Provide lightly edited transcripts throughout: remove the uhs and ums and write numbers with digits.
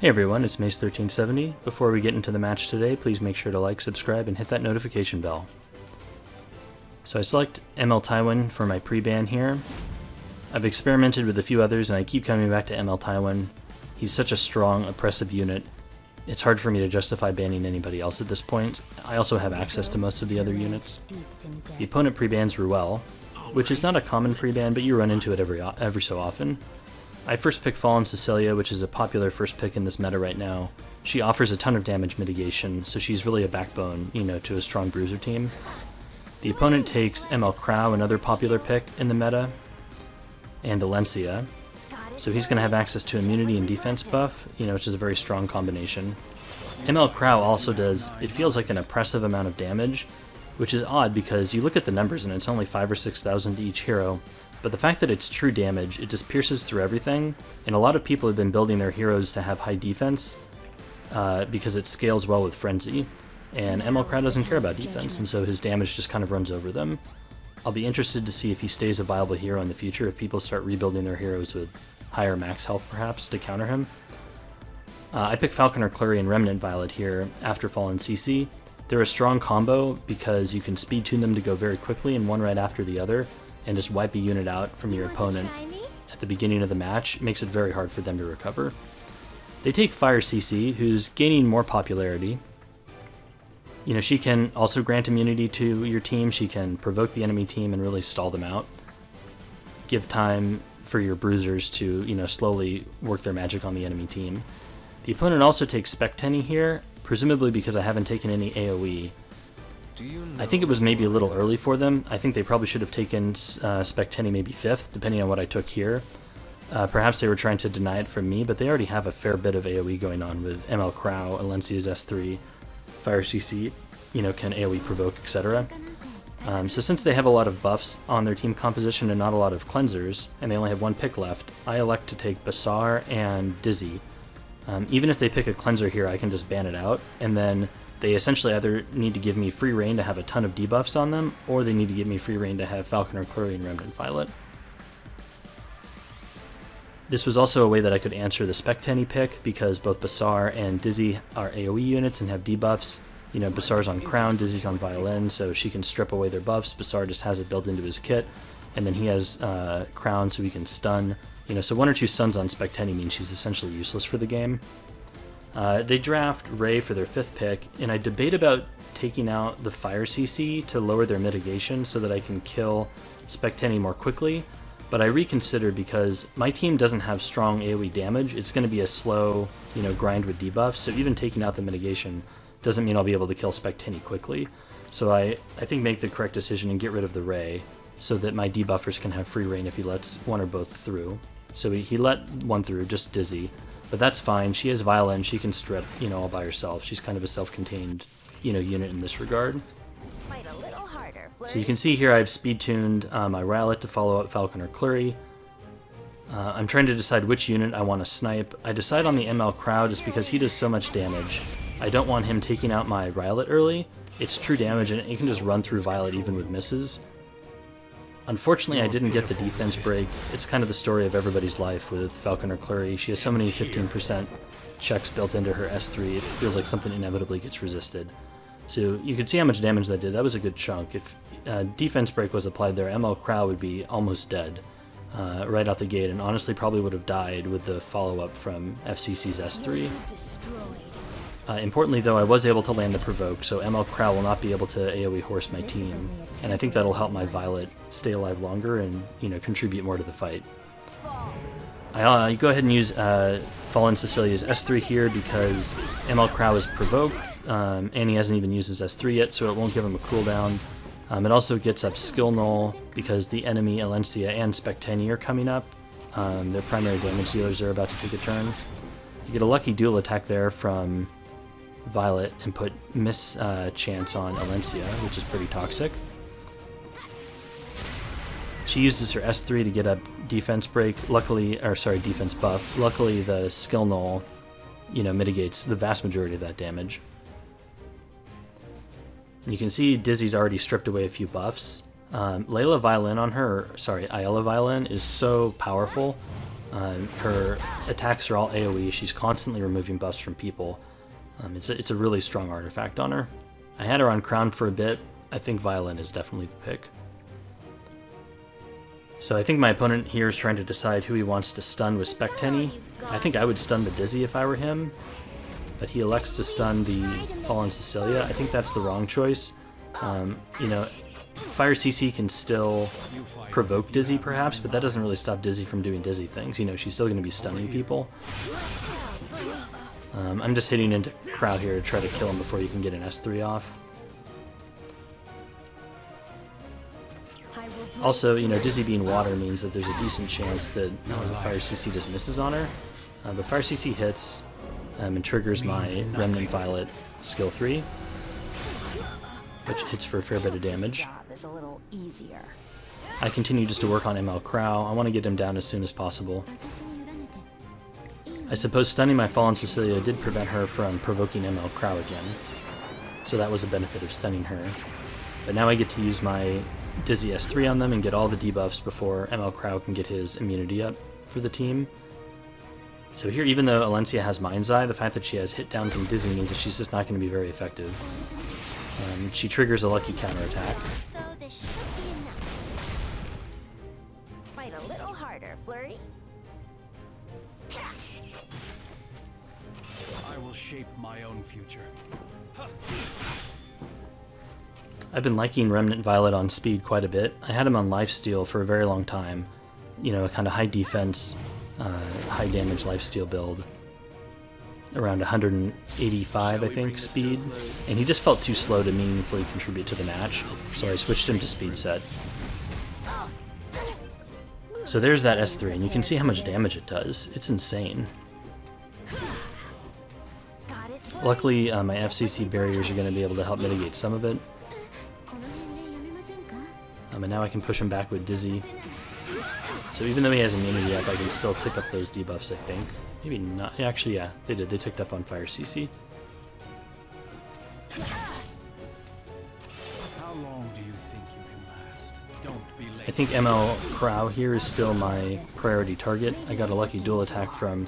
Hey everyone, it's Mace1370. Before we get into the match today, please make sure to like, subscribe, and hit that notification bell. So I select ML Taiwan for my pre-ban here. I've experimented with a few others and I keep coming back to ML Taiwan. He's such a strong, oppressive unit. It's hard for me to justify banning anybody else at this point. I also have access to most of the other units. The opponent pre-bans Ruel, which is not a common pre-ban, but you run into it every so often. I first pick Fallen Cecilia, which is a popular first pick in this meta right now. She offers a ton of damage mitigation, so she's really a backbone, to a strong bruiser team. The opponent takes ML Crow, another popular pick in the meta, and Alencia. So he's going to have access to immunity and defense buff, which is a very strong combination. ML Crow also does, it feels like an oppressive amount of damage, which is odd because you look at the numbers and it's only 5,000 or 6,000 to each hero. But the fact that it's true damage, it just pierces through everything, and a lot of people have been building their heroes to have high defense because it scales well with Frenzy, and ML Crow doesn't care about defense, and so his damage just kind of runs over them. I'll be interested to see if he stays a viable hero in the future, if people start rebuilding their heroes with higher max health perhaps to counter him. I pick Falconer Clury and Remnant Violet here after Fallen CC. They're a strong combo because you can speed tune them to go very quickly and one right after the other, and just wipe a unit out from your opponent at the beginning of the match. It makes it very hard for them to recover. They take Fire CC, who's gaining more popularity. She can also grant immunity to your team, she can provoke the enemy team and really stall them out. Give time for your bruisers to, slowly work their magic on the enemy team. The opponent also takes Spectenny here, presumably because I haven't taken any AoE. I think it was maybe a little early for them. I think they probably should have taken Spectenny maybe 5th, depending on what I took here. Perhaps they were trying to deny it from me, but they already have a fair bit of AoE going on with ML Crow, Alencia's S3, Fire CC, can AoE provoke, etc. So since they have a lot of buffs on their team composition and not a lot of cleansers, and they only have one pick left, I elect to take Basar and Dizzy. Even if they pick a cleanser here, I can just ban it out, and then they essentially either need to give me free reign to have a ton of debuffs on them, or they need to give me free reign to have Falconer Clury and Remnant Violet. This was also a way that I could answer the Spectenny pick, because both Basar and Dizzy are AoE units and have debuffs. Basar's on Crown, Dizzy's on Violin, so she can strip away their buffs. Basar just has it built into his kit, and then he has Crown so he can stun. So 1 or 2 stuns on Spectenny means she's essentially useless for the game. They draft Ray for their 5th pick, and I debate about taking out the Fire CC to lower their mitigation so that I can kill Spectenny more quickly, but I reconsider because my team doesn't have strong AoE damage. It's going to be a slow, grind with debuffs, so even taking out the mitigation doesn't mean I'll be able to kill Spectenny quickly. So I think make the correct decision and get rid of the Ray so that my debuffers can have free reign if he lets one or both through. So he let one through, just Dizzy. But that's fine, she has Violin, she can strip, all by herself. She's kind of a self-contained, unit in this regard. So you can see here I've speed-tuned my Rowlet to follow up Falconer Clury. I'm trying to decide which unit I want to snipe. I decide on the ML Crow just because he does so much damage. I don't want him taking out my Rowlet early. It's true damage and it can just run through Violet even with misses. Unfortunately, I didn't get the defense break. It's kind of the story of everybody's life with Falconer Clury. She has so many 15% checks built into her S3, it feels like something inevitably gets resisted. So you can see how much damage that did. That was a good chunk. If defense break was applied there, ML Crow would be almost dead right out the gate, and honestly probably would have died with the follow-up from FCC's S3. Importantly though, I was able to land the provoke, so ML Crow will not be able to AoE horse my team, and I think that'll help my Violet stay alive longer and, contribute more to the fight. I go ahead and use Fallen Cecilia's S3 here because ML Crow is provoked, and he hasn't even used his S3 yet, so it won't give him a cooldown. It also gets up Skill Null because the enemy Alencia and Spectenny are coming up. Their primary damage dealers are about to take a turn. You get a lucky dual attack there from Violet and put miss chance on Alencia, which is pretty toxic. She uses her S3 to get up defense break. Defense buff. Luckily, the skill null, mitigates the vast majority of that damage. And you can see Dizzy's already stripped away a few buffs. Ayala Violin is so powerful. Her attacks are all AoE. She's constantly removing buffs from people. It's a really strong artifact on her. I had her on Crown for a bit. I think Violin is definitely the pick. So I think my opponent here is trying to decide who he wants to stun with Spectenny. I think I would stun the Dizzy if I were him, but he elects to stun the Fallen Cecilia. I think that's the wrong choice. You know, Fire CC can still provoke Dizzy perhaps, but that doesn't really stop Dizzy from doing Dizzy things. You know, she's still going to be stunning people. I'm just hitting into Crow here to try to kill him before you can get an S3 off. Also, you know, Dizzy being water means that there's a decent chance that Fire CC just misses on her. But Fire CC hits and triggers my Remnant Violet skill 3, which hits for a fair bit of damage. I continue just to work on ML Crow. I want to get him down as soon as possible. I suppose stunning my Fallen Cecilia did prevent her from provoking ML Crow again, so that was a benefit of stunning her. But now I get to use my Dizzy S3 on them and get all the debuffs before ML Crow can get his immunity up for the team. So here, even though Alencia has Mind's Eye, the fact that she has hit down from Dizzy means that she's just not going to be very effective. She triggers a lucky counterattack. So this should be enough. Fight a little harder, Flurry. I will shape my own future. I've been liking Remnant Violet on speed quite a bit. I had him on lifesteal for a very long time. You know, a kind of high defense, high damage lifesteal build. Around 185, I think, speed. And he just felt too slow to meaningfully contribute to the match, so I switched him to speed set. So there's that S3, and you can see how much damage it does. It's insane. Luckily, my FCC barriers are going to be able to help mitigate some of it. And now I can push him back with Dizzy. So even though he has immunity up, I can still pick up those debuffs, I think. Maybe not. Actually, yeah, they did. They ticked up on Fire CC. How long do you think you can last? Don't be late. I think ML Crow here is still my priority target. I got a lucky dual attack from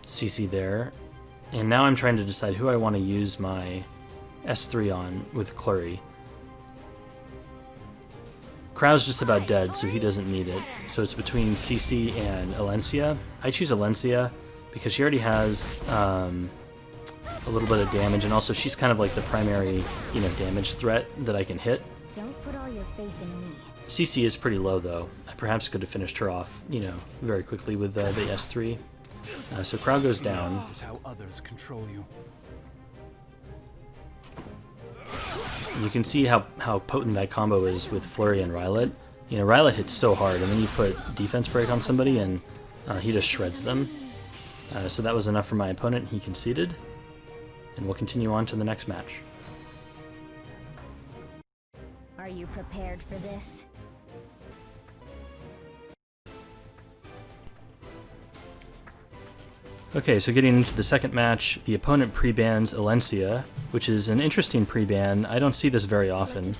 CC there. And now I'm trying to decide who I want to use my S3 on with Clurry. Crow's just about dead, so he doesn't need it. So it's between CC and Alencia. I choose Alencia because she already has a little bit of damage, and also she's kind of like the primary, you know, damage threat that I can hit. Don't put all your faith in me. CC is pretty low though. I perhaps could have finished her off, you know, very quickly with the S3. So Crow goes down. This is how others control you. You can see how potent that combo is with Flurry and Rylot. You know, Rylot hits so hard, and then you put Defense Break on somebody, and he just shreds them. So that was enough for my opponent. He conceded, and we'll continue on to the next match. Are you prepared for this? Okay, so getting into the second match, the opponent pre-bans Alencia, which is an interesting pre-ban. I don't see this very often.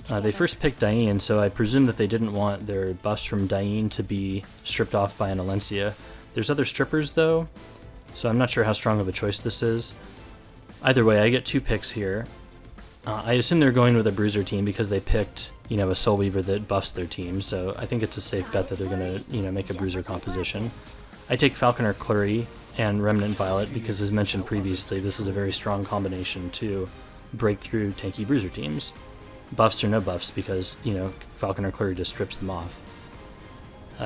They first picked Diane, so I presume that they didn't want their buffs from Diane to be stripped off by an Alencia. There's other strippers though, so I'm not sure how strong of a choice this is. Either way, I get two picks here. I assume they're going with a Bruiser team because they picked, you know, a Soul Weaver that buffs their team, so I think it's a safe bet that they're going to, you know, make a Bruiser composition. I take Falconer Clurry and Remnant Violet because, as mentioned previously, this is a very strong combination to break through tanky Bruiser teams. Buffs or no buffs because, you know, Falconer Clurry just strips them off.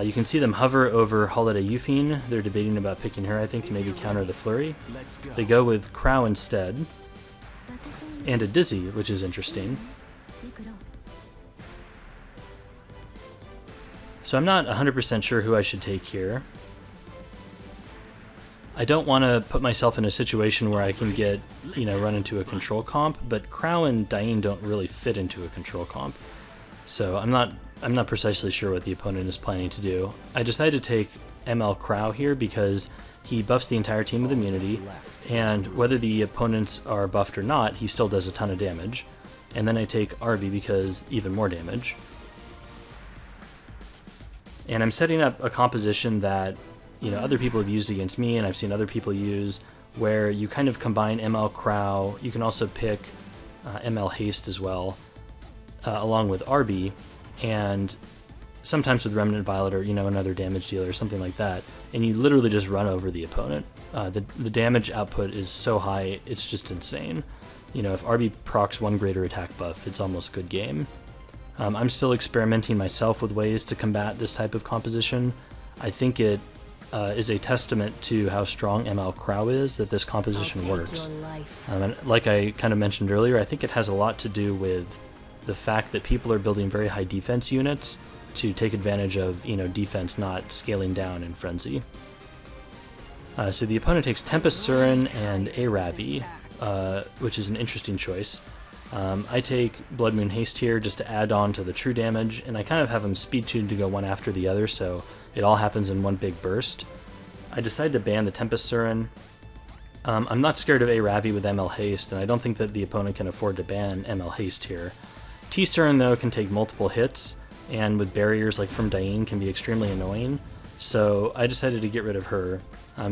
You can see them hover over Holiday Euphine. They're debating about picking her, I think, to maybe counter the Flurry. They go with Crow instead, and a Dizzy, which is interesting. So I'm not 100% sure who I should take here. I don't want to put myself in a situation where I can get, you know, run into a control comp, but Crow and Diane don't really fit into a control comp. So I'm not precisely sure what the opponent is planning to do. I decided to take ML Crow here because he buffs the entire team with immunity, and whether the opponents are buffed or not, he still does a ton of damage. And then I take Arby because even more damage. And I'm setting up a composition that you know, other people have used against me, and I've seen other people use, where you kind of combine ML Crow. You can also pick ML Haste as well, along with Arby, and sometimes with Remnant Violet or, you know, another damage dealer or something like that, and you literally just run over the opponent. The damage output is so high, it's just insane. You know, if Arby procs one greater attack buff, it's almost good game. I'm still experimenting myself with ways to combat this type of composition. I think it is a testament to how strong ML Crow is that this composition works. And like I kind of mentioned earlier, I think it has a lot to do with the fact that people are building very high defense units to take advantage of, you know, defense not scaling down in Frenzy. So the opponent takes Tempest Surin and a Ravi, which is an interesting choice. I take Blood Moon Haste here just to add on to the true damage, and I kind of have them speed tuned to go one after the other, so it all happens in one big burst. I decided to ban the Tempest Surin. I'm not scared of a Ravi with ML Haste, and I don't think that the opponent can afford to ban ML Haste here. T Surin, though, can take multiple hits, and with barriers like from Diane can be extremely annoying, so I decided to get rid of her.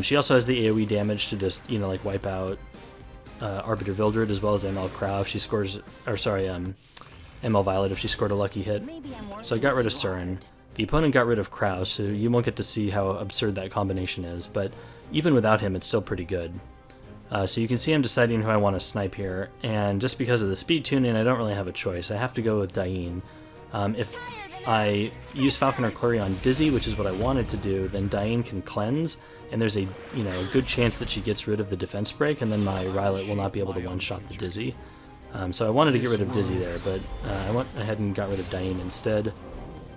She also has the AoE damage to just, you know, like wipe out Arbiter Vildred as well as ML Crow if she scores, or sorry, ML Violet if she scored a lucky hit. So I got rid of Surin. The opponent got rid of Crow, so you won't get to see how absurd that combination is, but even without him it's still pretty good. So you can see I'm deciding who I want to snipe here, and just because of the speed tuning I don't really have a choice. I have to go with Diane. If I use Falconer Clury on Dizzy, which is what I wanted to do, then Diane can cleanse, and there's a a good chance that she gets rid of the defense break, and then my Rylet will not be able to one-shot the Dizzy. So I wanted to get rid of Dizzy there, but I went ahead and got rid of Diane instead.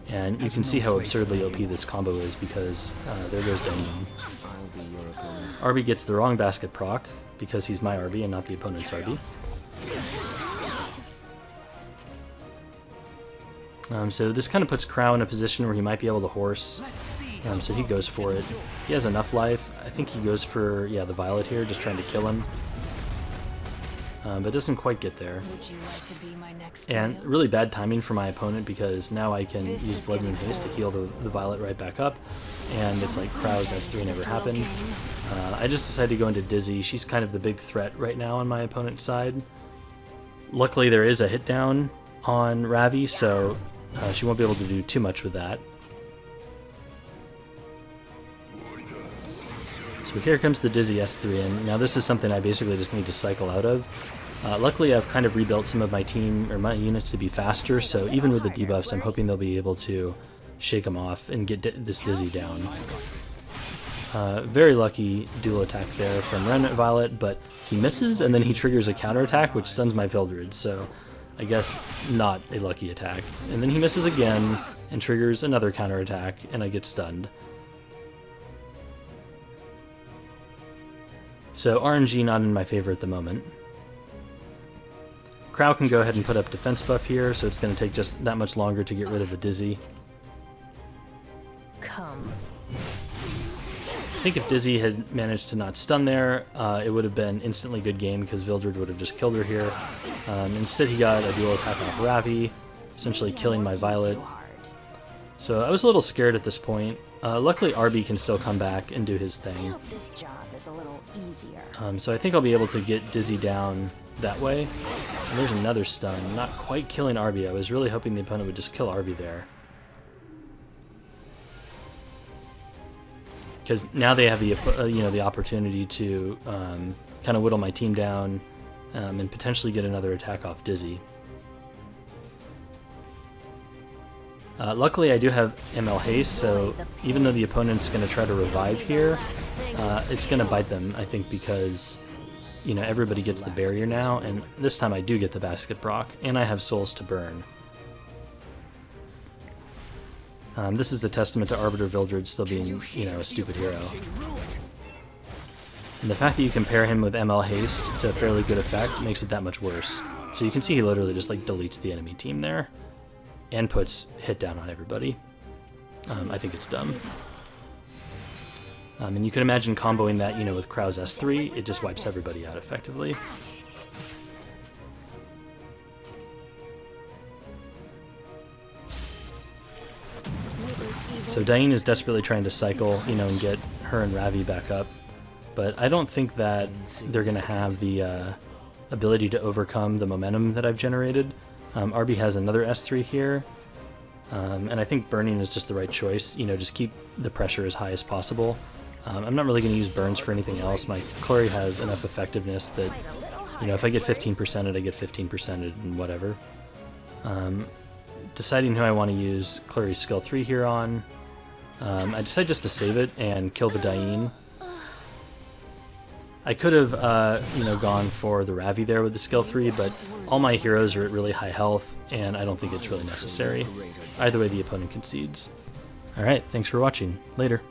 And you can see how absurdly OP this combo is because there goes Diane. Arby gets the wrong basket proc because he's my Arby and not the opponent's Arby. So this kind of puts Crow in a position where he might be able to horse, so he goes for it. He has enough life. I think he goes for, yeah, the Violet here, just trying to kill him. But doesn't quite get there. And really bad timing for my opponent because now I can use Blood Moon Haste to heal the Violet right back up, and it's like Crow's S3 never happened. I just decided to go into Dizzy. She's kind of the big threat right now on my opponent's side. Luckily there is a hit down on Ravi, so she won't be able to do too much with that. So here comes the Dizzy S3, and now this is something I basically just need to cycle out of. Luckily I've kind of rebuilt some of my team, or my units to be faster, so even with the debuffs I'm hoping they'll be able to shake them off and get this Dizzy down. Very lucky dual attack there from Remnant Violet, but he misses and then he triggers a counterattack which stuns my Vildred, so I guess not a lucky attack. And then he misses again and triggers another counterattack and I get stunned. So RNG not in my favor at the moment. Crow can go ahead and put up defense buff here, so it's going to take just that much longer to get rid of the Dizzy. Come. I think if Dizzy had managed to not stun there, it would have been instantly good game because Vildred would have just killed her here. Instead he got a dual attack off Ravi, essentially killing my Violet. So I was a little scared at this point. Luckily Arby can still come back and do his thing. So I think I'll be able to get Dizzy down that way. And there's another stun, not quite killing Arby. I was really hoping the opponent would just kill Arby there. Because now they have the the opportunity to kind of whittle my team down and potentially get another attack off Dizzy. Luckily I do have ML Haste, so even though the opponent's going to try to revive here, it's going to bite them, I think, because everybody gets the barrier now, and this time I do get the basket proc, and I have souls to burn. This is a testament to Arbiter Vildred still being, a stupid hero. And the fact that you compare him with ML Haste to fairly good effect makes it that much worse. So you can see he literally just deletes the enemy team there, and puts hit down on everybody. I think it's dumb. And you can imagine comboing that, with Crow's S3, it just wipes everybody out effectively. So Diane is desperately trying to cycle, and get her and Ravi back up, but I don't think that they're going to have the ability to overcome the momentum that I've generated. Arby has another S3 here, and I think burning is just the right choice. You know, just keep the pressure as high as possible. I'm not really going to use burns for anything else. My Clury has enough effectiveness that, you know, if I get 15%ed, I get 15%ed and whatever. Deciding who I want to use Clury's skill 3 here on. I decided just to save it and kill the Dain. I could have, you know, gone for the Ravi there with the skill 3, but all my heroes are at really high health, and I don't think it's really necessary. Either way, the opponent concedes. Alright, thanks for watching. Later.